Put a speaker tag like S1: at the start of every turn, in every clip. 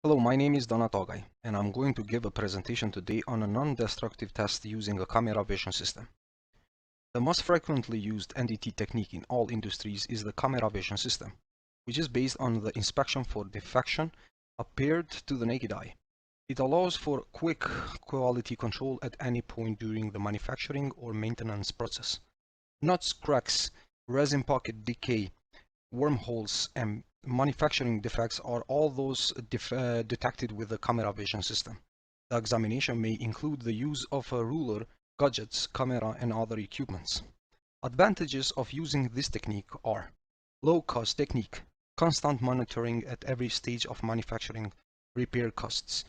S1: Hello, my name is Donatogai, and I'm going to give a presentation today on a non-destructive test using a camera vision system. The most frequently used NDT technique in all industries is the camera vision system, which is based on the inspection for defection appeared to the naked eye. It allows for quick quality control at any point during the manufacturing or maintenance process. Nuts, cracks, resin pocket decay, wormholes, and manufacturing defects are all those detected with the camera vision system. The examination may include the use of a ruler, gadgets, camera, and other equipments. Advantages of using this technique are low-cost technique, constant monitoring at every stage of manufacturing, repair costs.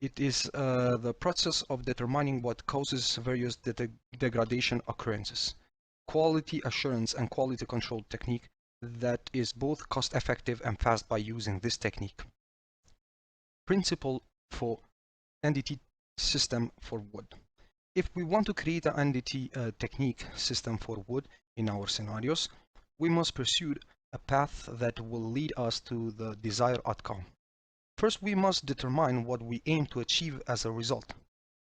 S1: It is the process of determining what causes various degradation occurrences. Quality assurance and quality control technique that is both cost-effective and fast by using this technique. Principle for NDT system for wood. If we want to create an NDT technique system for wood in our scenarios, we must pursue a path that will lead us to the desired outcome. First, we must determine what we aim to achieve as a result.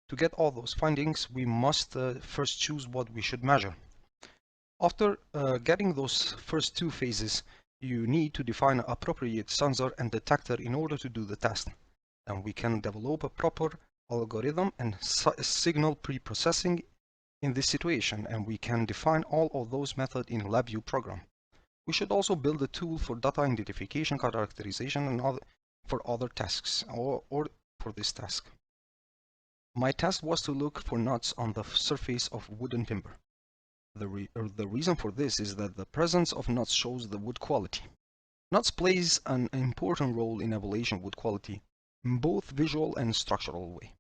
S1: To get all those findings, we must first choose what we should measure. After getting those first two phases, you need to define an appropriate sensor and detector in order to do the test. And we can develop a proper algorithm and signal pre-processing in this situation, and we can define all of those methods in LabVIEW program. We should also build a tool for data identification, characterization, and for other tasks, or for this task. My task was to look for nuts on the surface of wooden timber. The reason for this is that the presence of nuts shows the wood quality. Nuts plays an important role in evaluation wood quality in both visual and structural way.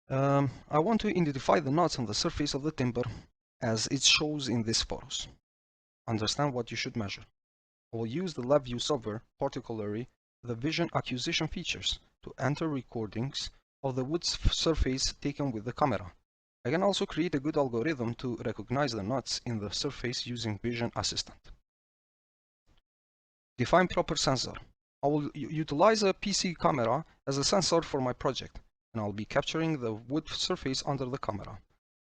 S1: I want to identify the nuts on the surface of the timber as it shows in these photos. Understand what you should measure. I will use the LabVIEW software, particularly the vision acquisition features, to enter recordings of the wood's surface taken with the camera. I can also create a good algorithm to recognize the nuts in the surface using Vision Assistant. Define proper sensor. I will utilize a PC camera as a sensor for my project, and I'll be capturing the wood surface under the camera.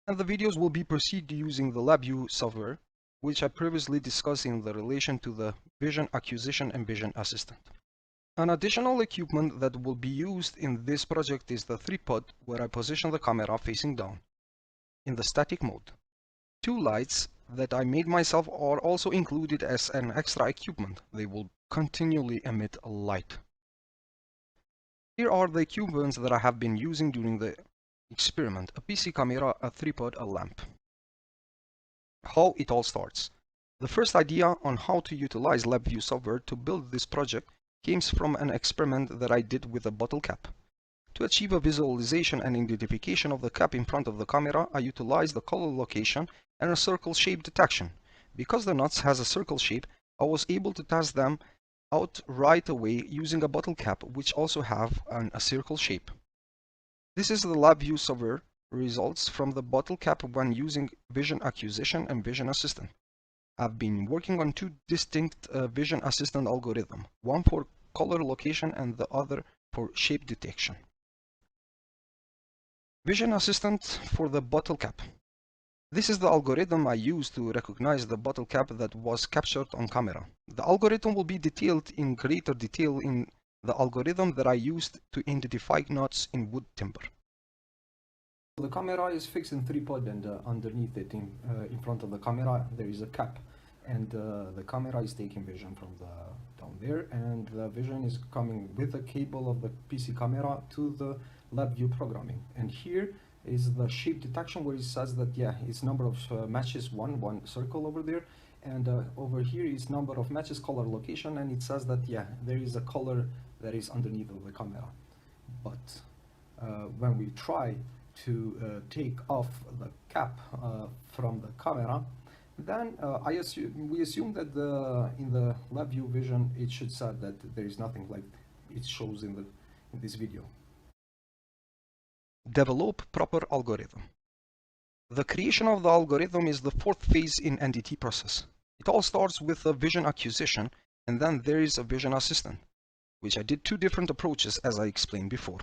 S1: And the videos will be proceeded using the LabVIEW software, which I previously discussed in the relation to the Vision Acquisition and Vision Assistant. An additional equipment that will be used in this project is the tripod, where I position the camera facing down in the static mode. Two lights that I made myself are also included as an extra equipment. They will continually emit a light. Here are the equipments that I have been using during the experiment: a PC camera, a tripod, a lamp. How it all starts. The first idea on how to utilize LabVIEW software to build this project came from an experiment that I did with a bottle cap. To achieve a visualization and identification of the cap in front of the camera, I utilized the color location and a circle shape detection. Because the nuts has a circle shape, I was able to test them out right away using a bottle cap which also have a circle shape. This is the LabVIEW software results from the bottle cap when using Vision Acquisition and Vision Assistant. I've been working on two distinct Vision Assistant algorithms, one for color location and the other for shape detection. Vision Assistant for the bottle cap. This is the algorithm I used to recognize the bottle cap that was captured on camera. The algorithm will be detailed in greater detail in the algorithm that I used to identify nuts in wood timber. The camera is fixed in tripod, and underneath it, in front of the camera, there is a cap. And the camera is taking vision from down there, and the vision is coming with the cable of the PC camera to the LabVIEW programming. And here is the shape detection, where it says that it's number of matches, one circle over there, and over here is number of matches, color location, and it says that there is a color that is underneath of the camera. But when we try to take off the cap from the camera, then we assume that in the LabVIEW vision it should say that there is nothing like it shows in this video. Develop proper algorithm. The creation of the algorithm is the fourth phase in NDT process. It all starts with a vision acquisition, and then there is a vision assistant. which I did two different approaches as I explained before.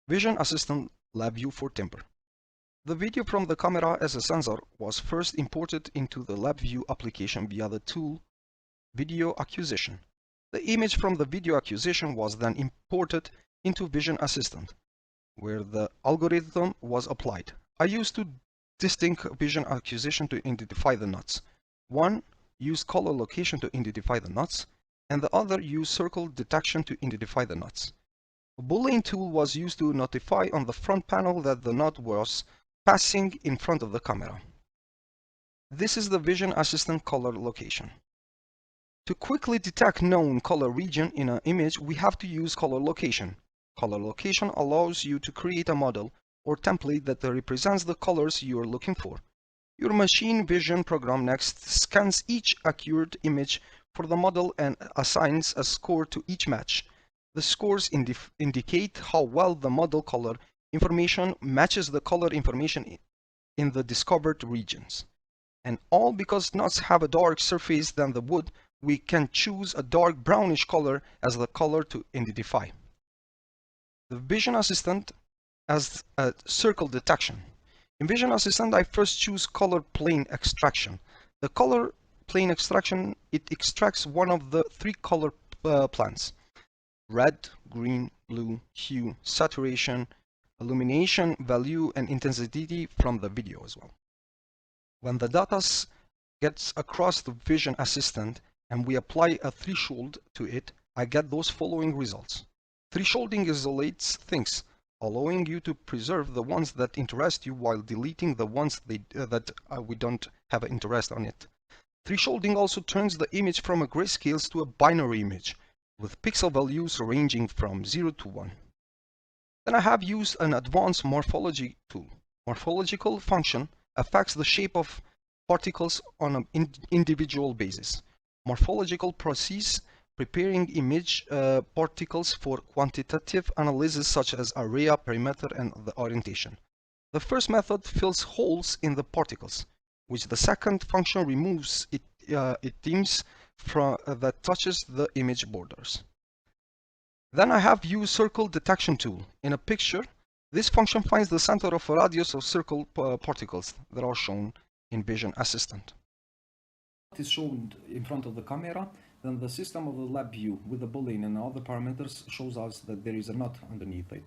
S1: Vision Assistant LabVIEW for Timber. The video from the camera as a sensor was first imported into the LabVIEW application via the tool Video Acquisition. The image from the video acquisition was then imported into Vision Assistant, where the algorithm was applied. I used two distinct vision acquisition to identify the nuts. One used color location to identify the nuts, and the other used circle detection to identify the nuts. A Boolean tool was used to notify on the front panel that the nut was passing in front of the camera. This is the Vision Assistant color location. To quickly detect known color region in an image, we have to use color location. Color location allows you to create a model or template that represents the colors you are looking for. Your machine vision program next scans each accurate image for the model and assigns a score to each match. The scores indicate how well the model color information matches the color information in the discovered regions. And all because nuts have a dark surface than the wood, we can choose a dark brownish color as the color to identify. The Vision Assistant as a circle detection. In Vision Assistant, I first choose color plane extraction. The color plane extraction, it extracts one of the three color planes: red, green, blue, hue, saturation, illumination value, and intensity from the video as well. When the data gets across the Vision Assistant and we apply a threshold to it, I get those following results. Thresholding isolates things, allowing you to preserve the ones that interest you while deleting the ones that we don't have an interest on it. Thresholding also turns the image from a grayscale to a binary image, with pixel values ranging from 0 to 1. Then I have used an advanced morphology tool. Morphological function affects the shape of particles on an individual basis. Morphological process preparing image particles for quantitative analysis such as area, perimeter, and the orientation. The first method fills holes in the particles, which the second function removes items that touches the image borders. Then I have used circle detection tool. In a picture, this function finds the center of a radius of circle particles that are shown in Vision Assistant. What is shown in front of the camera, then the system of the LabVIEW with the Boolean and other parameters shows us that there is a nut underneath it.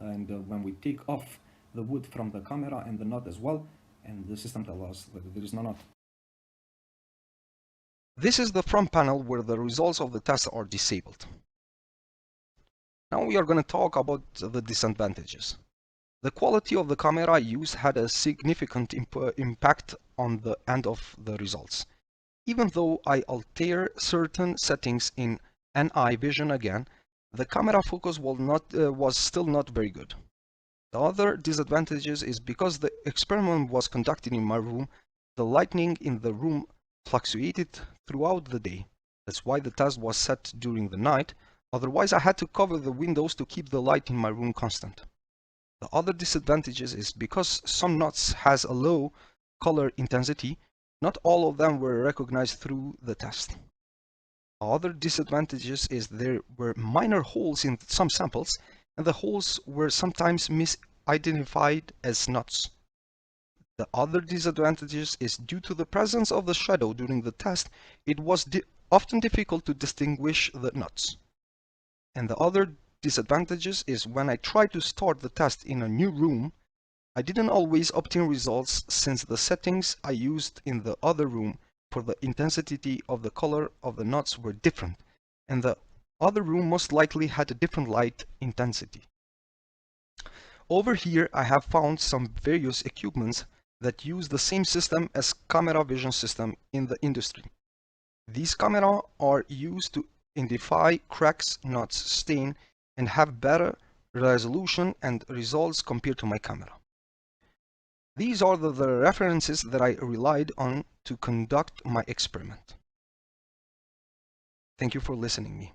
S1: And when we take off the wood from the camera and the nut as well, and the system tells us that there is no nut. This is the front panel where the results of the test are disabled. Now we are going to talk about the disadvantages. The quality of the camera I used had a significant impact on the end of the results. Even though I alter certain settings in NI Vision again, the camera focus was still not very good. The other disadvantages is because the experiment was conducted in my room, the lighting in the room fluctuated throughout the day. That's why the test was set during the night. Otherwise, I had to cover the windows to keep the light in my room constant. The other disadvantages is because some nuts has a low color intensity, not all of them were recognized through the test. Other disadvantages is there were minor holes in some samples, and the holes were sometimes misidentified as nuts. The other disadvantages is due to the presence of the shadow during the test, it was often difficult to distinguish the nuts. And the other disadvantages is when I tried to start the test in a new room, I didn't always obtain results since the settings I used in the other room for the intensity of the color of the nuts were different, and the other room most likely had a different light intensity. Over here I have found some various equipments that use the same system as camera vision system in the industry. These cameras are used to identify cracks, nuts, stain, and have better resolution and results compared to my camera. These are the references that I relied on to conduct my experiment. Thank you for listening to me.